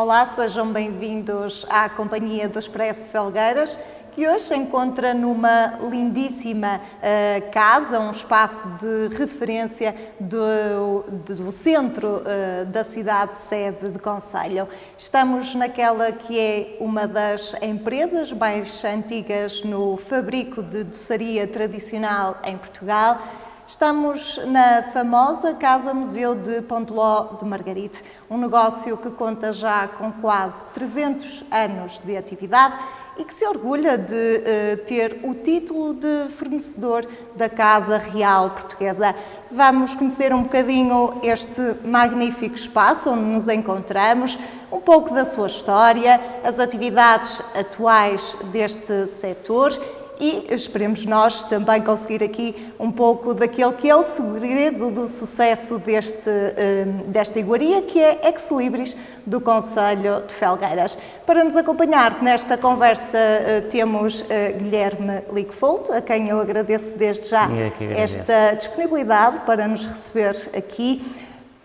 Olá, sejam bem-vindos à Companhia do Expresso de Felgueiras, que hoje se encontra numa lindíssima casa, um espaço de referência do centro da cidade sede de concelho. Estamos naquela que é uma das empresas mais antigas no fabrico de doçaria tradicional em Portugal. Estamos na famosa Casa Museu de Ponteló de Margaride, um negócio que conta já com quase 300 anos de atividade e que se orgulha de ter o título de fornecedor da Casa Real Portuguesa. Vamos conhecer um bocadinho este magnífico espaço onde nos encontramos, um pouco da sua história, as atividades atuais deste setor e esperemos nós também conseguir aqui um pouco daquele que é o segredo do sucesso desta iguaria, que é Ex Libris do Concelho de Felgueiras. Para nos acompanhar nesta conversa temos Guilherme Lickfold, a quem eu agradeço desde já esta disponibilidade para nos receber aqui.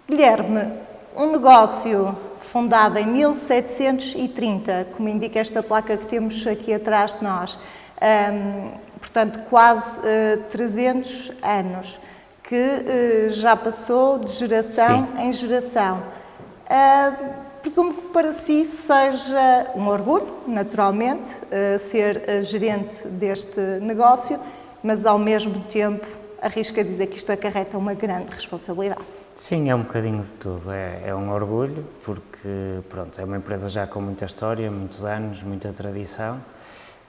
Guilherme, um negócio fundado em 1730, como indica esta placa que temos aqui atrás de nós, portanto quase 300 anos, que já passou de geração em geração. Presumo que para si seja um orgulho, naturalmente, ser gerente deste negócio, mas ao mesmo tempo arrisco a dizer que isto acarreta uma grande responsabilidade. Sim, é um bocadinho de tudo. É um orgulho, porque pronto, é uma empresa já com muita história, muitos anos, muita tradição.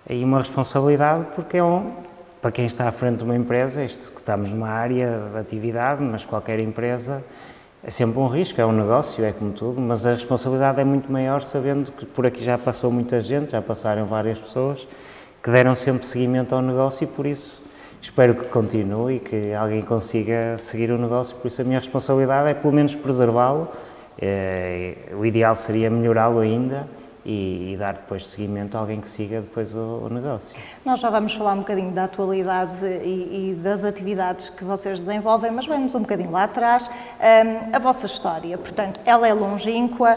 E uma responsabilidade porque para quem está à frente de uma empresa, isto que estamos numa área de atividade, mas qualquer empresa é sempre um risco, é um negócio, é como tudo, mas a responsabilidade é muito maior sabendo que por aqui já passou muita gente, já passaram várias pessoas que deram sempre seguimento ao negócio e por isso espero que continue e que alguém consiga seguir o negócio, por isso a minha responsabilidade é pelo menos preservá-lo, o ideal seria melhorá-lo ainda, e dar depois seguimento a alguém que siga depois o negócio. Nós já vamos falar um bocadinho da atualidade e das atividades que vocês desenvolvem, mas vamos um bocadinho lá atrás. A vossa história, portanto, ela é longínqua,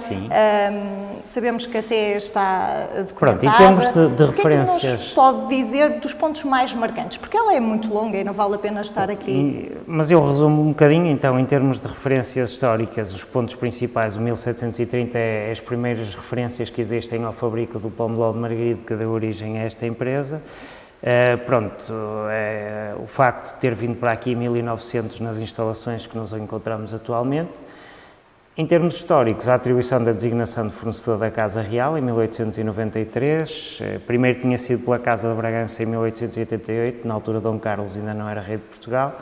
sabemos que até está documentada. Pronto, em termos de referências... O que é que nos pode dizer dos pontos mais marcantes? Porque ela é muito longa e não vale a pena estar aqui. Mas eu resumo um bocadinho, então, em termos de referências históricas, os pontos principais, o 1730 é as primeiras referências que existem ao fabrico do pão de ló de Margaride, que deu origem a esta empresa. O facto de ter vindo para aqui em 1900 nas instalações que nos encontramos atualmente. Em termos históricos, a atribuição da designação de fornecedor da Casa Real em 1893, primeiro tinha sido pela Casa de Bragança em 1888, na altura Dom Carlos ainda não era rei de Portugal,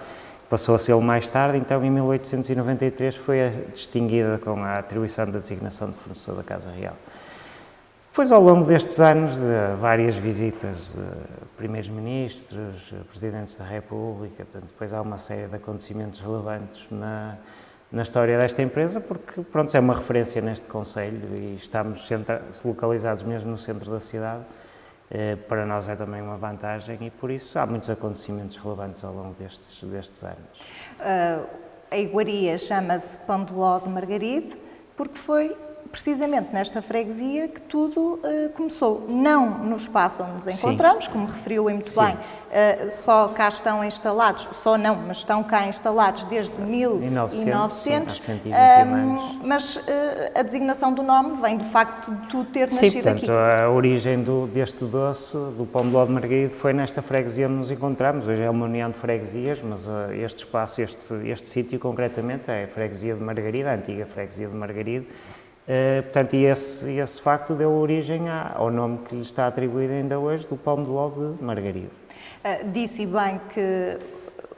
passou a ser mais tarde, então em 1893 foi distinguida com a atribuição da designação de fornecedor da Casa Real. Depois, ao longo destes anos, de várias visitas de primeiros ministros, presidentes da República, portanto, depois há uma série de acontecimentos relevantes na história desta empresa, porque, pronto, é uma referência neste concelho e estamos localizados mesmo no centro da cidade, para nós é também uma vantagem e, por isso, há muitos acontecimentos relevantes ao longo destes anos. A iguaria chama-se Pão de Ló de Margaride, porque foi precisamente nesta freguesia que tudo começou, não no espaço onde nos encontramos, sim, como referiu muito bem, só cá estão instalados, só não, mas estão cá instalados desde 1900, sim, há 120 anos. Mas a designação do nome vem do facto de tudo ter nascido aqui. Sim, portanto, a origem deste doce, do pão de ló de Margaride, foi nesta freguesia onde nos encontramos. Hoje é uma união de freguesias, mas este espaço, este sítio concretamente, é a freguesia de Margaride, a antiga freguesia de Margaride. Portanto, e esse facto deu origem ao nome que lhe está atribuído ainda hoje, do pão de ló de Margaride. Disse bem que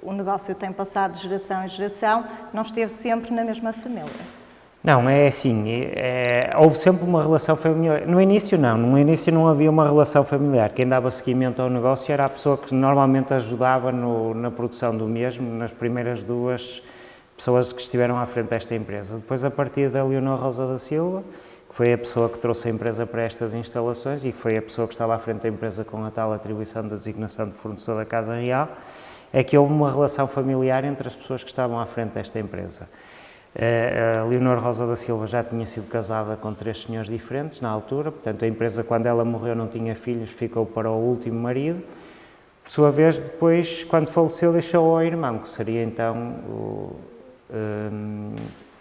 o negócio tem passado de geração em geração, não esteve sempre na mesma família. Não, é assim, houve sempre uma relação familiar. No início não havia uma relação familiar. Quem dava seguimento ao negócio era a pessoa que normalmente ajudava na produção do mesmo, nas primeiras duas pessoas que estiveram à frente desta empresa. Depois, a partir da Leonor Rosa da Silva, que foi a pessoa que trouxe a empresa para estas instalações e que foi a pessoa que estava à frente da empresa com a tal atribuição da designação de fornecedor da Casa Real, é que houve uma relação familiar entre as pessoas que estavam à frente desta empresa. A Leonor Rosa da Silva já tinha sido casada com 3 senhores diferentes na altura, portanto a empresa, quando ela morreu, não tinha filhos, ficou para o último marido. Por sua vez, depois, quando faleceu, deixou ao irmão, que seria então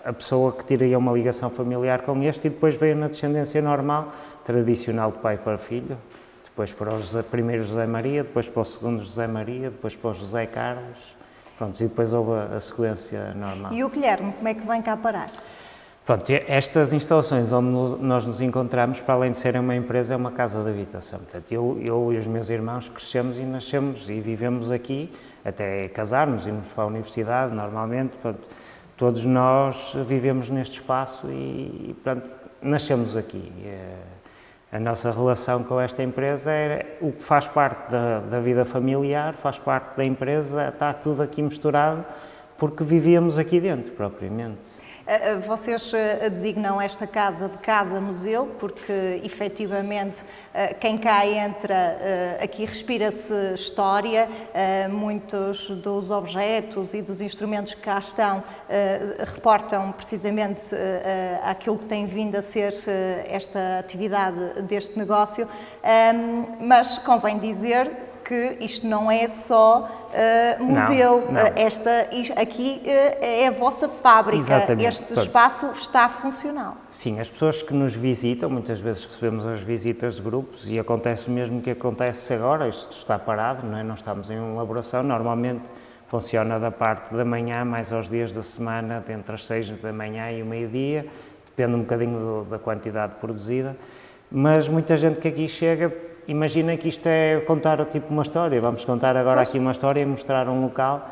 a pessoa que teria uma ligação familiar com este, e depois veio na descendência normal, tradicional de pai para filho, depois para o primeiro José Maria, depois para o segundo José Maria, depois para o José Carlos, pronto, e depois houve a sequência normal. E o Guilherme, como é que vem cá parar? Pronto, estas instalações onde nós nos encontramos, para além de serem uma empresa, é uma casa de habitação. Portanto, eu e os meus irmãos crescemos e nascemos e vivemos aqui, até casarmos, irmos para a universidade, normalmente. Portanto, todos nós vivemos neste espaço e portanto, nascemos aqui. A nossa relação com esta empresa é o que faz parte da vida familiar, faz parte da empresa, está tudo aqui misturado, porque vivíamos aqui dentro, propriamente. Vocês designam esta casa de casa-museu porque, efetivamente, quem cá entra, aqui respira-se história, muitos dos objetos e dos instrumentos que cá estão reportam precisamente àquilo que tem vindo a ser esta atividade deste negócio, mas convém dizer que isto não é só museu, não. Aqui é a vossa fábrica. Exatamente. Este espaço está funcional. Sim, as pessoas que nos visitam, muitas vezes recebemos as visitas de grupos e acontece o mesmo que acontece agora, isto está parado, não estamos em uma elaboração, normalmente funciona da parte da manhã, mais aos dias da semana, entre as 6 da manhã e o meio-dia, depende um bocadinho da quantidade produzida, mas muita gente que aqui chega, imagina que isto é contar tipo uma história, vamos contar agora aqui uma história e mostrar um local,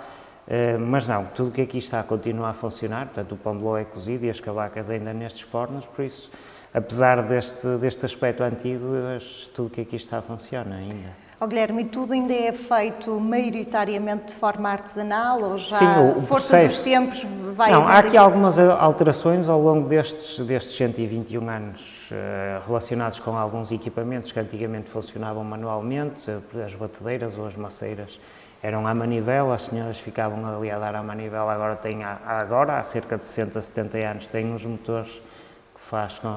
mas não, tudo o que aqui está continua a funcionar, portanto o pão de ló é cozido e as cavacas ainda nestes fornos, por isso, apesar deste aspecto antigo, tudo o que aqui está funciona ainda. Guilherme, e tudo ainda é feito maioritariamente de forma artesanal ou já Sim, o força dos tempos vai... Não, há aqui algumas alterações ao longo destes 121 anos relacionados com alguns equipamentos que antigamente funcionavam manualmente, as batedeiras ou as maceiras eram à manivela, as senhoras ficavam ali a dar à manivela, agora há cerca de 60, 70 anos, têm uns motores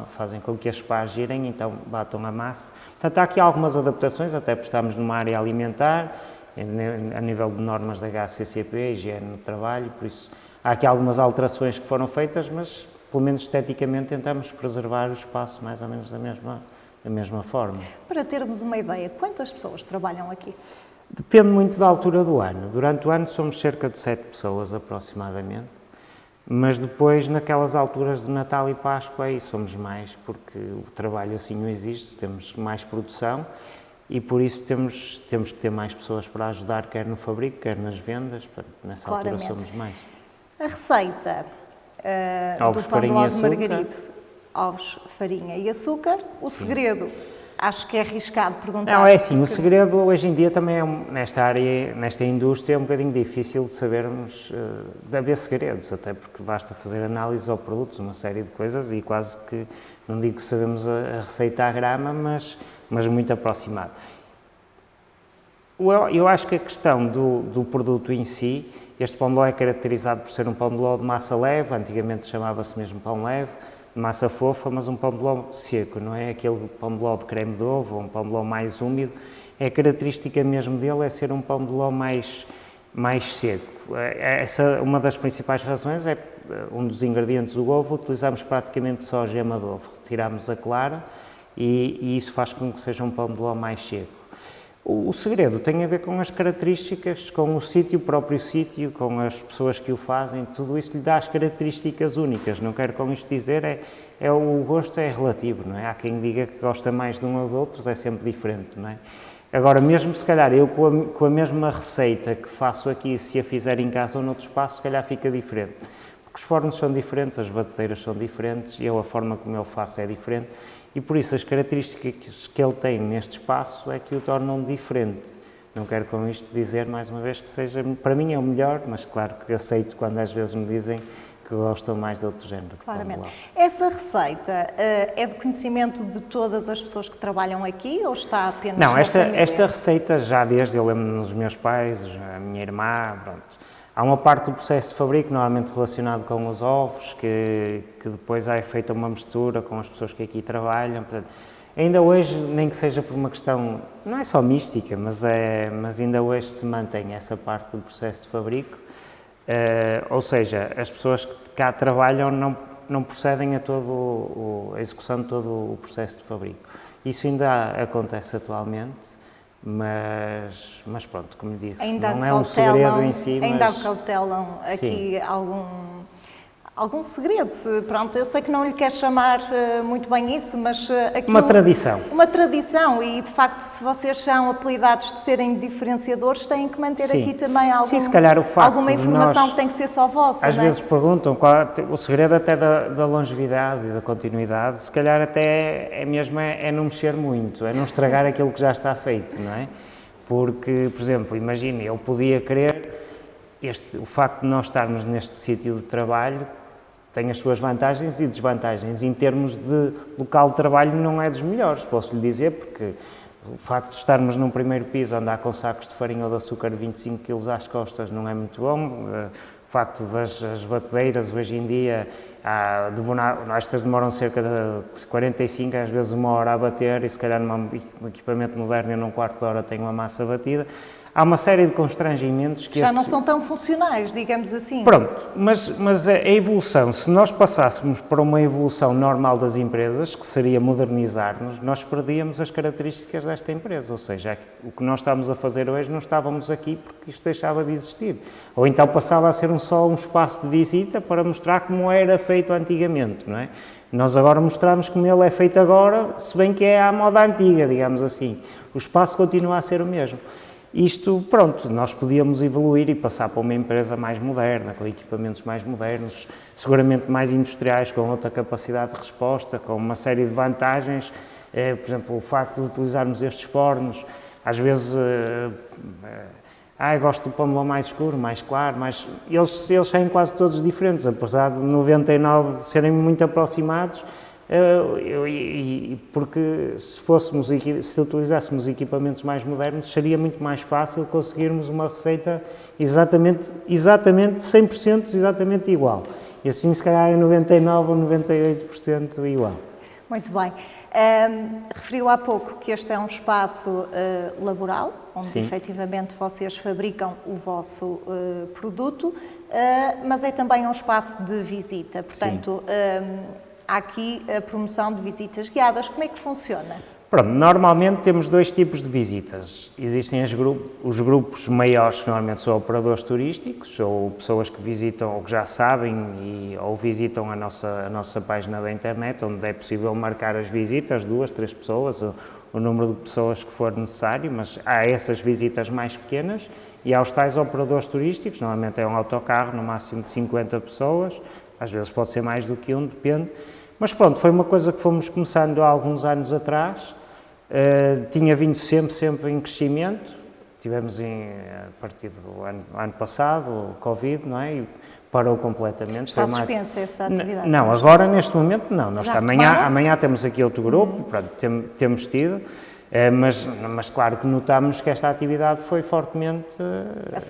fazem com que as pás girem, então batam a massa. Portanto, há aqui algumas adaptações, até porque estamos numa área alimentar, a nível de normas da HACCP, higiene no trabalho, por isso há aqui algumas alterações que foram feitas, mas pelo menos esteticamente tentamos preservar o espaço mais ou menos da mesma forma. Para termos uma ideia, quantas pessoas trabalham aqui? Depende muito da altura do ano. Durante o ano somos cerca de 7 pessoas aproximadamente. Mas depois, naquelas alturas de Natal e Páscoa, aí somos mais, porque o trabalho assim o exige, temos mais produção e por isso temos que ter mais pessoas para ajudar, quer no fabrico, quer nas vendas, portanto, nessa altura somos mais. A receita do pão de ló de margaride, ovos, farinha e açúcar, o segredo... Acho que é arriscado perguntar. Não, é assim, o segredo hoje em dia também nesta área, nesta indústria, é um bocadinho difícil de sabermos, de haver segredos, até porque basta fazer análise ao produto, uma série de coisas e quase que, não digo que sabemos a receita à grama, mas muito aproximado. Eu acho que a questão do produto em si, este pão de ló é caracterizado por ser um pão de ló de massa leve, antigamente chamava-se mesmo pão leve, massa fofa, mas um pão de ló seco, não é aquele pão de ló de creme de ovo ou um pão de ló mais úmido. A característica mesmo dele é ser um pão de ló mais seco. Essa, uma das principais razões é um dos ingredientes do ovo, utilizamos praticamente só a gema de ovo, retiramos a clara e isso faz com que seja um pão de ló mais seco. O segredo tem a ver com as características, com o próprio sítio, com as pessoas que o fazem, tudo isso lhe dá as características únicas. Não quero com isto dizer, o gosto é relativo, não é? Há quem diga que gosta mais de um ou de outros, é sempre diferente, não é? Agora, mesmo se calhar eu com a mesma receita que faço aqui, se a fizer em casa ou noutro espaço, se calhar fica diferente. Porque os fornos são diferentes, as batedeiras são diferentes, a forma como eu faço é diferente. E por isso as características que ele tem neste espaço é que o tornam diferente. Não quero com isto dizer, mais uma vez, que seja, para mim é o melhor, mas claro que aceito quando às vezes me dizem que gostam mais de outro género. Claramente. Essa receita é de conhecimento de todas as pessoas que trabalham aqui ou está apenas na família? Esta receita já desde, eu lembro-me dos meus pais, a minha irmã, pronto. Há uma parte do processo de fabrico, normalmente relacionado com os ovos, que depois é feita uma mistura com as pessoas que aqui trabalham. Portanto, ainda hoje, nem que seja por uma questão, não é só mística, mas ainda hoje se mantém essa parte do processo de fabrico. Ou seja, as pessoas que cá trabalham não procedem a a execução de todo o processo de fabrico. Isso ainda acontece atualmente. Mas pronto, como lhe disse, ainda não é um segredo em si, ainda mas... cautelam aqui algum segredo. Pronto, eu sei que não lhe quer chamar muito bem isso, mas... Uma tradição. Uma tradição, e de facto, se vocês são apelidados de serem diferenciadores, têm que manter aqui também se calhar o facto alguma informação que tem que ser só vossa. Às vezes perguntam o segredo até da longevidade e da continuidade, se calhar até é não mexer muito, é não estragar aquilo que já está feito, não é? Porque, por exemplo, imagine, eu podia querer, o facto de nós estarmos neste sítio de trabalho tem as suas vantagens e desvantagens. Em termos de local de trabalho não é dos melhores, posso lhe dizer, porque o facto de estarmos num primeiro piso, andar com sacos de farinha ou de açúcar de 25 kg às costas não é muito bom. O facto das batedeiras hoje em dia, estas demoram cerca de 45, às vezes 1 hora a bater, e se calhar num equipamento moderno em um quarto de hora tem uma massa batida. Há uma série de constrangimentos que já não são tão funcionais, digamos assim. Pronto, mas a evolução, se nós passássemos para uma evolução normal das empresas, que seria modernizar-nos, nós perdíamos as características desta empresa, ou seja, o que nós estamos a fazer hoje não estávamos aqui porque isto deixava de existir. Ou então passava a ser só um espaço de visita para mostrar como era feito antigamente, não é? Nós agora mostramos como ele é feito agora, se bem que é à moda antiga, digamos assim. O espaço continua a ser o mesmo. Isto, pronto, nós podíamos evoluir e passar para uma empresa mais moderna, com equipamentos mais modernos, seguramente mais industriais, com outra capacidade de resposta, com uma série de vantagens. Por exemplo, o facto de utilizarmos estes fornos, às vezes, eu gosto do pão de ló mais escuro, mais claro, eles saem quase todos diferentes, apesar de 99 serem muito aproximados. Porque se utilizássemos equipamentos mais modernos, seria muito mais fácil conseguirmos uma receita exatamente 100% exatamente igual. E assim, se calhar, é 99% ou 98% igual. Muito bem. Referiu há pouco que este é um espaço laboral, onde efetivamente vocês fabricam o vosso produto, mas é também um espaço de visita. Portanto, há aqui a promoção de visitas guiadas. Como é que funciona? Pronto, normalmente temos dois tipos de visitas. Existem os grupos maiores, que normalmente são operadores turísticos, ou pessoas que visitam, ou que já sabem, ou visitam a nossa página da internet, onde é possível marcar as visitas, 2, 3 pessoas, o número de pessoas que for necessário, mas há essas visitas mais pequenas, e há os tais operadores turísticos, normalmente é um autocarro, no máximo de 50 pessoas, às vezes pode ser mais do que um, depende. Mas pronto, foi uma coisa que fomos começando há alguns anos atrás, tinha vindo sempre em crescimento, tivemos a partir do ano passado, o Covid, não é? E parou completamente. Está suspensa essa atividade? Não, agora neste momento não. Amanhã temos aqui outro grupo, pronto, temos tido, mas claro que notamos que esta atividade foi fortemente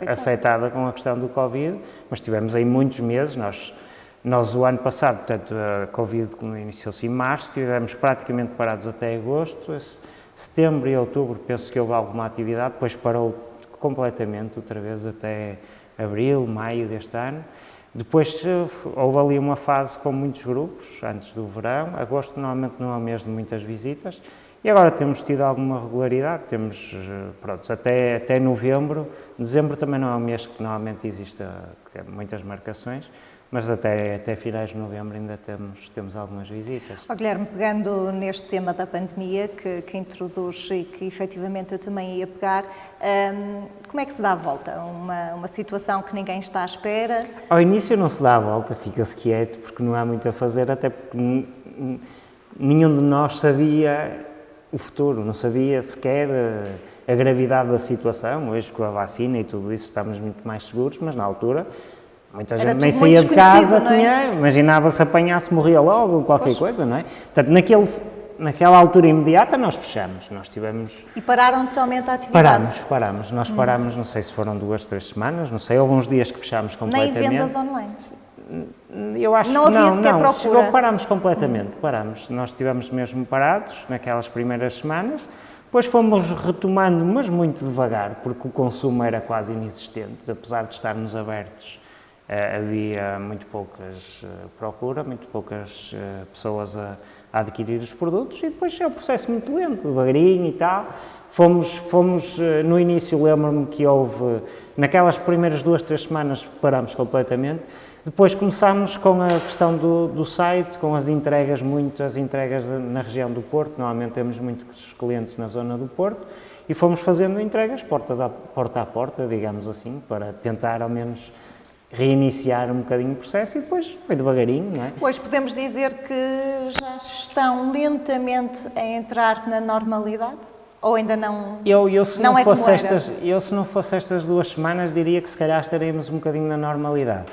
afetada com a questão do Covid, mas tivemos aí muitos meses, nós o ano passado, portanto, a Covid iniciou-se em março, estivemos praticamente parados até agosto, setembro e outubro penso que houve alguma atividade, depois parou completamente outra vez até abril, maio deste ano. Depois houve ali uma fase com muitos grupos, antes do verão, agosto normalmente não é o mês de muitas visitas, e agora temos tido alguma regularidade, temos, pronto, até novembro, dezembro também não é um mês que normalmente existe muitas marcações, mas até finais de novembro ainda temos algumas visitas. Guilherme, pegando neste tema da pandemia que introduz e que efetivamente eu também ia pegar, como é que se dá a volta? Uma situação que ninguém está à espera? Ao início não se dá a volta, fica-se quieto porque não há muito a fazer, até porque nenhum de nós sabia o futuro, não sabia sequer a gravidade da situação. Hoje com a vacina e tudo isso estamos muito mais seguros, mas na altura muita gente nem saía de casa, imaginava-se apanhar-se, morria logo, qualquer coisa, não é? Portanto, naquela altura imediata nós fechamos, nós tivemos... E pararam totalmente a atividade? Paramos, nós paramos, não sei se foram 2, 3 semanas, não sei, houve uns dias que fechámos completamente. Nem vendas online? Eu acho não que procura. Parámos completamente, parámos, nós estivemos mesmo parados naquelas primeiras semanas, depois fomos retomando, mas muito devagar, porque o consumo era quase inexistente, apesar de estarmos abertos. Havia muito poucas procura, muito poucas pessoas a adquirir os produtos e depois é um processo muito lento, devagarinho e tal. Fomos no início, lembro-me que houve, naquelas primeiras 2, 3 semanas parámos completamente, depois começámos com a questão do site, com as entregas na região do Porto, normalmente temos muitos clientes na zona do Porto, e fomos fazendo entregas porta a porta, digamos assim, para tentar ao menos reiniciar um bocadinho o processo e depois foi devagarinho, não é? Pois podemos dizer que já estão lentamente a entrar na normalidade? Ou ainda não? Se não fosse estas 2 semanas, diria que se calhar estaremos um bocadinho na normalidade.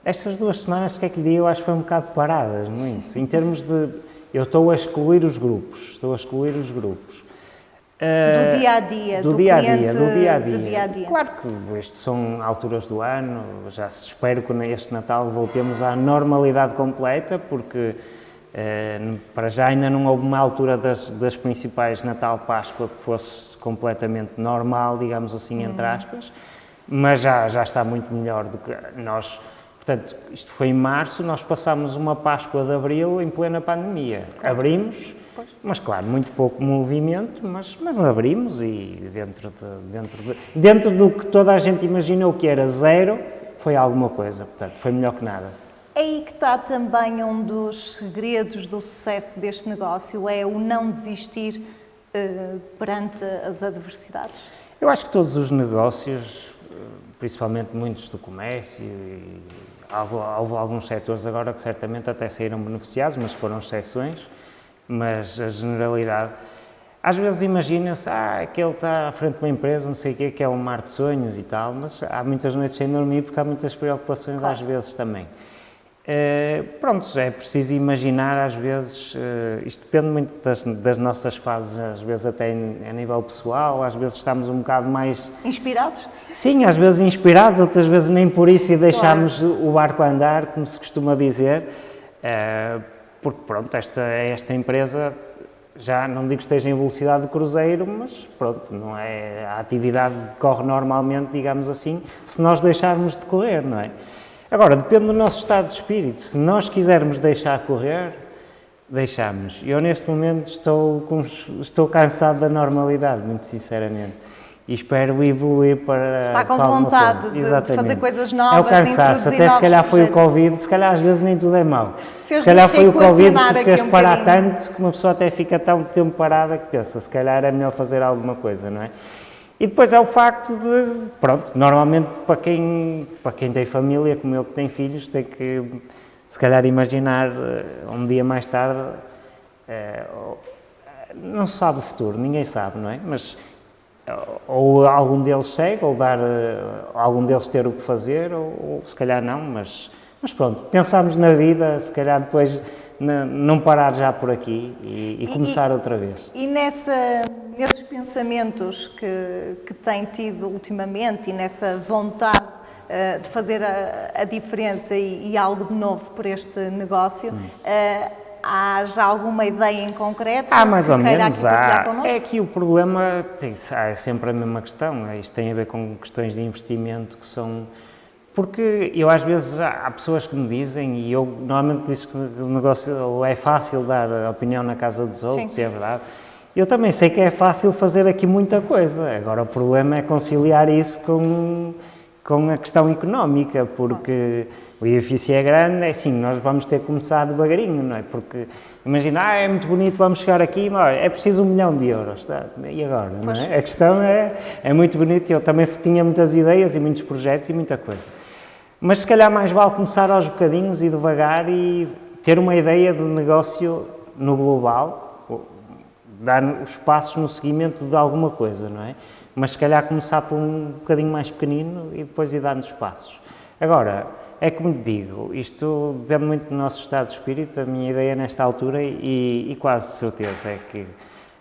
Estas 2 semanas, que é que lhe digo, eu acho que foi um bocado paradas, muito. Em termos de... Eu estou a excluir os grupos. Do dia-a-dia, do dia a dia. Claro que isto são alturas do ano, já se espero que este Natal voltemos à normalidade completa, porque para já ainda não houve uma altura das principais Natal, Páscoa, que fosse completamente normal, digamos assim, entre aspas, mas já está muito melhor do que nós. Portanto, isto foi em março, nós passámos uma Páscoa de Abril em plena pandemia. Abrimos, mas claro, muito pouco movimento, mas abrimos e dentro do que toda a gente imaginou que era zero, foi alguma coisa, portanto, foi melhor que nada. É aí que está também um dos segredos do sucesso deste negócio, é o não desistir perante as adversidades? Eu acho que todos os negócios, principalmente muitos do comércio, e houve alguns setores agora que certamente até saíram beneficiados, mas foram exceções, mas a generalidade... Às vezes imagina-se, aquele está à frente de uma empresa, não sei o quê, que é um mar de sonhos e tal, mas há muitas noites sem dormir porque há muitas preocupações, claro, às vezes também. Pronto, é preciso imaginar às vezes, isto depende muito das nossas fases, às vezes até a nível pessoal, às vezes estamos um bocado mais... Inspirados? Sim, às vezes inspirados, outras vezes nem por isso e deixamos, claro, o barco andar, como se costuma dizer, porque pronto, esta empresa, já não digo que esteja em velocidade de cruzeiro, mas pronto, não é, a atividade corre normalmente, digamos assim, se nós deixarmos de correr, não é? Agora, depende do nosso estado de espírito. Se nós quisermos deixar correr, deixamos. Eu, neste momento, estou cansado da normalidade, muito sinceramente. E espero evoluir para... Está com vontade de fazer coisas novas, é o cansaço, até se calhar foi o Covid, se calhar às vezes nem tudo é mau. Se calhar foi o Covid que fez parar tanto, que uma pessoa até fica tão tempo parada que pensa, se calhar é melhor fazer alguma coisa, não é? E depois é o facto de, pronto, normalmente para quem tem família, como eu que tem filhos, tem que, se calhar, imaginar um dia mais tarde, não se sabe o futuro, ninguém sabe, não é? Mas ou algum deles segue, ou algum deles ter o que fazer, ou se calhar não, mas pronto, pensamos na vida, se calhar depois não parar já por aqui e começar outra vez. E nesses pensamentos que tem tido ultimamente e nessa vontade de fazer a diferença e algo de novo por este negócio, há já alguma ideia em concreto? Há mais ou menos, é que o problema é sempre a mesma questão, isto tem a ver com questões de investimento que são... Porque eu às vezes, há pessoas que me dizem, e eu normalmente digo que o negócio é fácil dar opinião na casa dos outros, e é verdade. Eu também sei que é fácil fazer aqui muita coisa, agora o problema é conciliar isso com a questão económica, porque o edifício é grande, é assim, nós vamos ter que começar devagarinho, não é? Porque, imagina, é muito bonito, vamos chegar aqui, mas é preciso 1 milhão de euros, tá? E agora, não é? A questão é muito bonito, eu também tinha muitas ideias e muitos projetos e muita coisa. Mas se calhar mais vale começar aos bocadinhos e devagar e ter uma ideia de negócio no global, dar os passos no seguimento de alguma coisa, não é? Mas se calhar começar por um bocadinho mais pequenino e depois ir dando os passos. Agora, é como lhe digo, isto depende muito do nosso estado de espírito. A minha ideia nesta altura, e quase certeza, é que...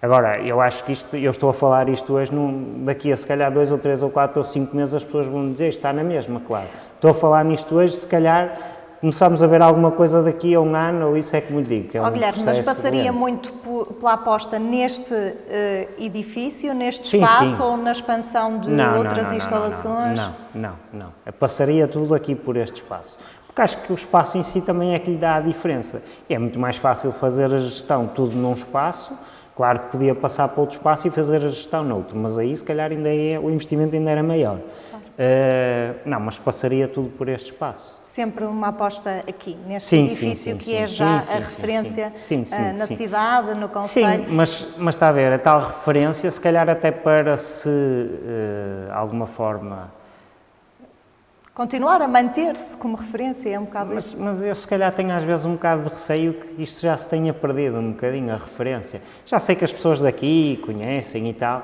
Agora, eu acho que isto, eu estou a falar isto hoje, daqui a se calhar 2 ou 3 ou 4 ou 5 meses as pessoas vão dizer, está na mesma, claro. Estou a falar nisto hoje, se calhar começamos a ver alguma coisa daqui a um ano, ou isso é como lhe digo, que é um Guilherme, mas passaria lento. muito pela aposta neste edifício, neste espaço, sim. ou na expansão de outras instalações? Não. Passaria tudo aqui por este espaço. Porque acho que o espaço em si também é que lhe dá a diferença. E é muito mais fácil fazer a gestão tudo num espaço. Claro que podia passar para outro espaço e fazer a gestão noutro, mas aí se calhar o investimento ainda era maior. Não, mas passaria tudo por este espaço. Sempre uma aposta aqui, neste edifício que é já a referência na cidade, no concelho. Sim, mas está a ver, a tal referência, se calhar até para se, de alguma forma... Continuar a manter-se como referência, é um bocado isso. Mas eu se calhar tenho às vezes um bocado de receio que isto já se tenha perdido um bocadinho, a referência. Já sei que as pessoas daqui conhecem e tal,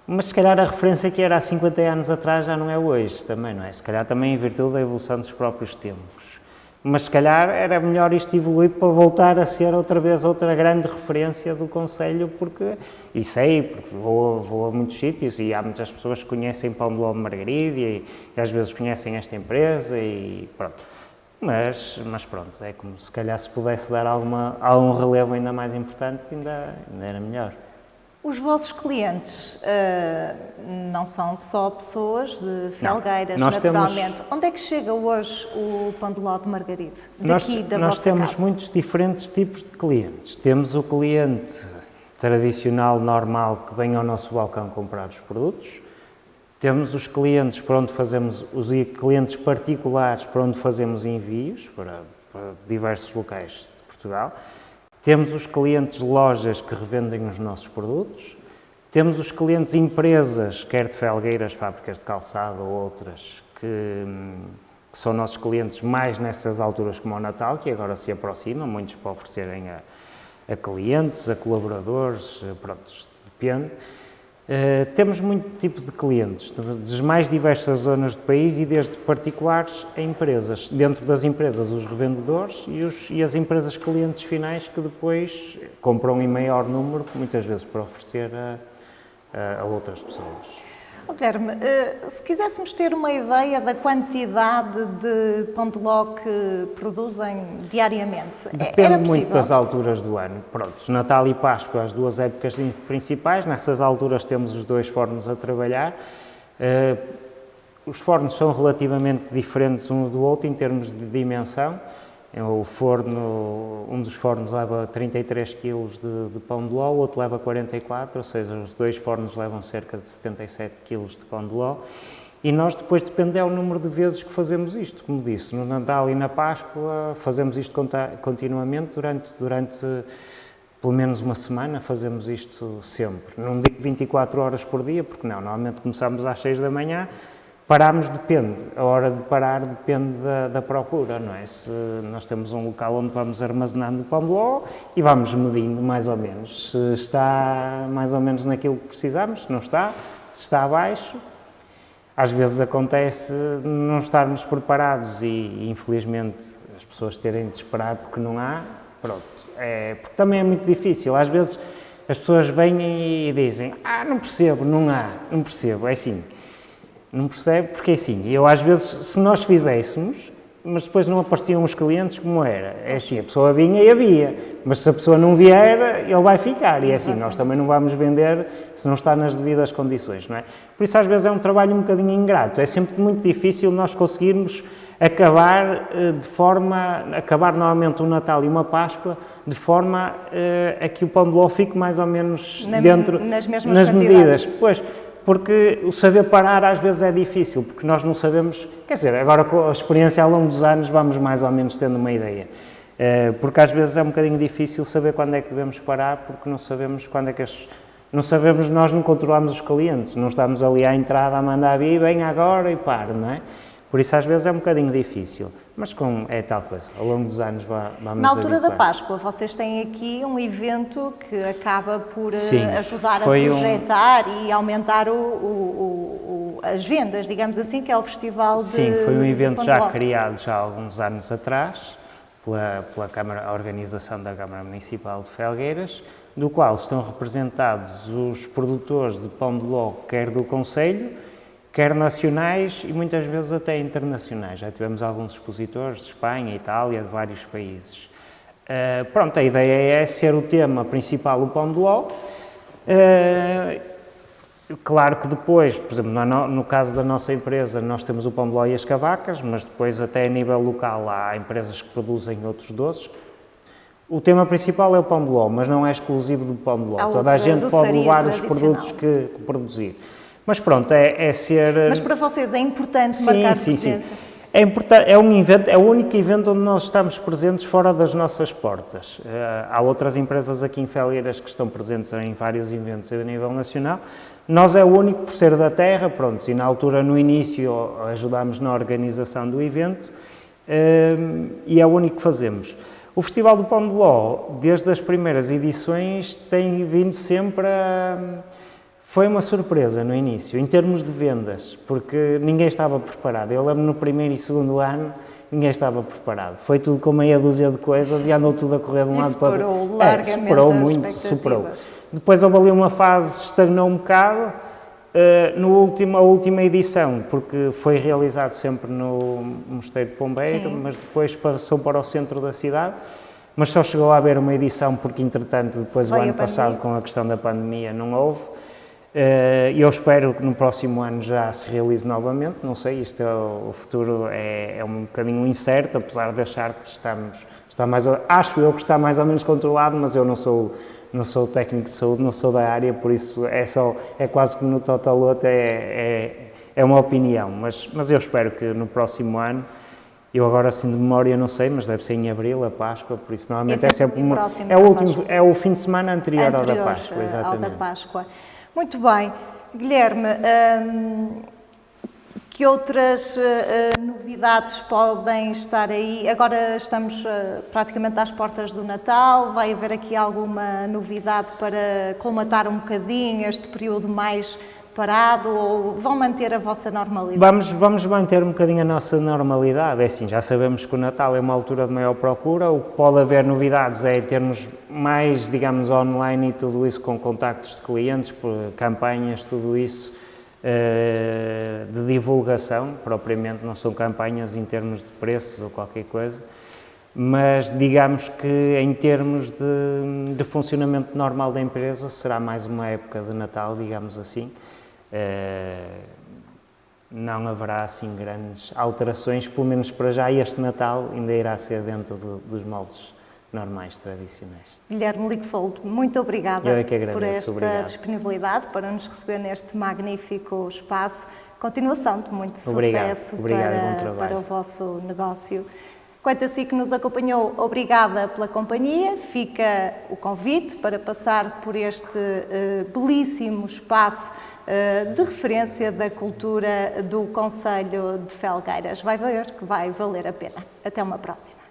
mas se calhar a referência que era há 50 anos atrás já não é hoje também, não é? Se calhar também em virtude da evolução dos próprios tempos. Mas se calhar era melhor isto evoluir para voltar a ser outra vez outra grande referência do concelho, porque vou a muitos sítios e há muitas pessoas que conhecem Pão de Ló de Margaride e às vezes conhecem esta empresa e pronto. Mas pronto, é como se calhar se pudesse dar algum relevo ainda mais importante, ainda era melhor. Os vossos clientes não são só pessoas de Felgueiras, naturalmente. Onde é que chega hoje o Pão de Ló de Margaride? Nós temos muitos diferentes tipos de clientes. Temos o cliente tradicional, normal, que vem ao nosso balcão comprar os produtos. Temos os clientes para onde fazemos, os clientes particulares para onde fazemos envios para diversos locais de Portugal. Temos os clientes lojas que revendem os nossos produtos, temos os clientes empresas, quer de Felgueiras, fábricas de calçado ou outras, que são nossos clientes mais nestas alturas como o Natal, que agora se aproximam, muitos para oferecerem a clientes, a colaboradores, pronto, depende. Temos muito tipo de clientes, das mais diversas zonas do país e desde particulares a empresas. Dentro das empresas, os revendedores e as empresas clientes finais que depois compram em maior número, muitas vezes para oferecer a outras pessoas. Guilherme, se quiséssemos ter uma ideia da quantidade de Pão de Ló que produzem diariamente, depende muito das alturas do ano. Pronto, Natal e Páscoa, as duas épocas principais, nessas alturas temos os 2 fornos a trabalhar. Os fornos são relativamente diferentes um do outro em termos de dimensão. O forno, um dos fornos leva 33 kg de pão de ló, o outro leva 44, ou seja, os 2 fornos levam cerca de 77 kg de pão de ló. E nós depois depende do número de vezes que fazemos isto, como disse, no Natal e na Páscoa fazemos isto continuamente durante pelo menos uma semana, fazemos isto sempre. Não digo 24 horas por dia, porque não, normalmente começamos às 6 da manhã, paramos, depende, a hora de parar depende da procura, não é? Se nós temos um local onde vamos armazenando o pão de ló e vamos medindo mais ou menos, se está mais ou menos naquilo que precisamos, se não está, se está abaixo. Às vezes acontece não estarmos preparados e infelizmente as pessoas terem de esperar porque não há, pronto, porque também é muito difícil, às vezes as pessoas vêm e dizem, não percebo, não há, não percebo, é assim. Não percebe? Porque é assim, eu às vezes, se nós fizéssemos, mas depois não apareciam os clientes como era. É assim, a pessoa vinha e havia, mas se a pessoa não vier, ele vai ficar. E é assim, nós também não vamos vender se não está nas devidas condições, não é? Por isso às vezes é um trabalho um bocadinho ingrato. É sempre muito difícil nós conseguirmos acabar normalmente um Natal e uma Páscoa de forma a que o pão de ló fique mais ou menos dentro nas mesmas medidas. Pois, porque o saber parar às vezes é difícil, porque nós não sabemos, quer dizer, agora com a experiência ao longo dos anos vamos mais ou menos tendo uma ideia, porque às vezes é um bocadinho difícil saber quando é que devemos parar, porque não sabemos quando é que não sabemos, nós não controlamos os clientes, não estamos ali à entrada a mandar vir, vem agora e para, não é? Por isso às vezes é um bocadinho difícil, mas é tal coisa, ao longo dos anos vamos Na altura da Páscoa, vocês têm aqui um evento que acaba por ajudar a projetar e aumentar as vendas, digamos assim, que é o Festival Sim, foi um evento já de criado já há alguns anos atrás, pela Câmara, a organização da Câmara Municipal de Felgueiras, do qual estão representados os produtores de pão de ló, quer do concelho, quer nacionais e muitas vezes até internacionais. Já tivemos alguns expositores de Espanha, Itália, de vários países. Pronto, a ideia é ser o tema principal o pão de ló. Claro que depois, por exemplo, no caso da nossa empresa, nós temos o pão de ló e as cavacas, mas depois até a nível local há empresas que produzem outros doces. O tema principal é o pão de ló, mas não é exclusivo do pão de ló. Toda a gente pode levar os produtos que produzir. Mas pronto, é ser... Mas para vocês é importante marcar presença? Sim. É importante, é um evento, é o único evento onde nós estamos presentes fora das nossas portas. Há outras empresas aqui em Felgueiras que estão presentes em vários eventos a nível nacional. Nós é o único por ser da terra, pronto, e na altura, no início, ajudámos na organização do evento e é o único que fazemos. O Festival do Pão de Ló, desde as primeiras edições, tem vindo sempre a... Foi uma surpresa no início, em termos de vendas, porque ninguém estava preparado. Eu lembro no primeiro e segundo ano, ninguém estava preparado. Foi tudo com meia dúzia de coisas e andou tudo a correr de um lado para o outro. Superou muito, superou. Depois houve ali uma fase, estagnou um bocado, a última edição, porque foi realizado sempre no Mosteiro de Pombeiro, mas depois passou para o centro da cidade, mas só chegou a haver uma edição porque, entretanto, depois do ano passado, com a questão da pandemia, não houve. Eu espero que no próximo ano já se realize novamente, não sei, o futuro é um bocadinho incerto, apesar de achar que acho eu que está mais ou menos controlado, mas eu não sou técnico de saúde, não sou da área, por isso é quase como no Totoloto, é uma opinião, mas eu espero que no próximo ano, eu agora assim de memória não sei, mas deve ser em abril, a Páscoa, por isso normalmente é sempre é o fim de semana anterior ao da Páscoa, exatamente. Ao da Páscoa. Muito bem. Guilherme, que outras novidades podem estar aí? Agora estamos praticamente às portas do Natal, vai haver aqui alguma novidade para colmatar um bocadinho este período mais parado ou vão manter a vossa normalidade? Vamos manter um bocadinho a nossa normalidade, é assim, já sabemos que o Natal é uma altura de maior procura, o que pode haver novidades é termos mais, digamos, online e tudo isso com contactos de clientes, campanhas, tudo isso de divulgação, propriamente não são campanhas em termos de preços ou qualquer coisa, mas digamos que em termos de funcionamento normal da empresa será mais uma época de Natal, digamos assim. Não haverá assim grandes alterações, pelo menos para já este Natal ainda irá ser dentro dos moldes normais, tradicionais. Guilherme Lickfold, muito obrigada por esta disponibilidade para nos receber neste magnífico espaço. Continuação de muito sucesso para o vosso negócio. Quanto a si que nos acompanhou, obrigada pela companhia. Fica o convite para passar por este belíssimo espaço de referência da cultura do Concelho de Felgueiras. Vai ver que vai valer a pena. Até uma próxima.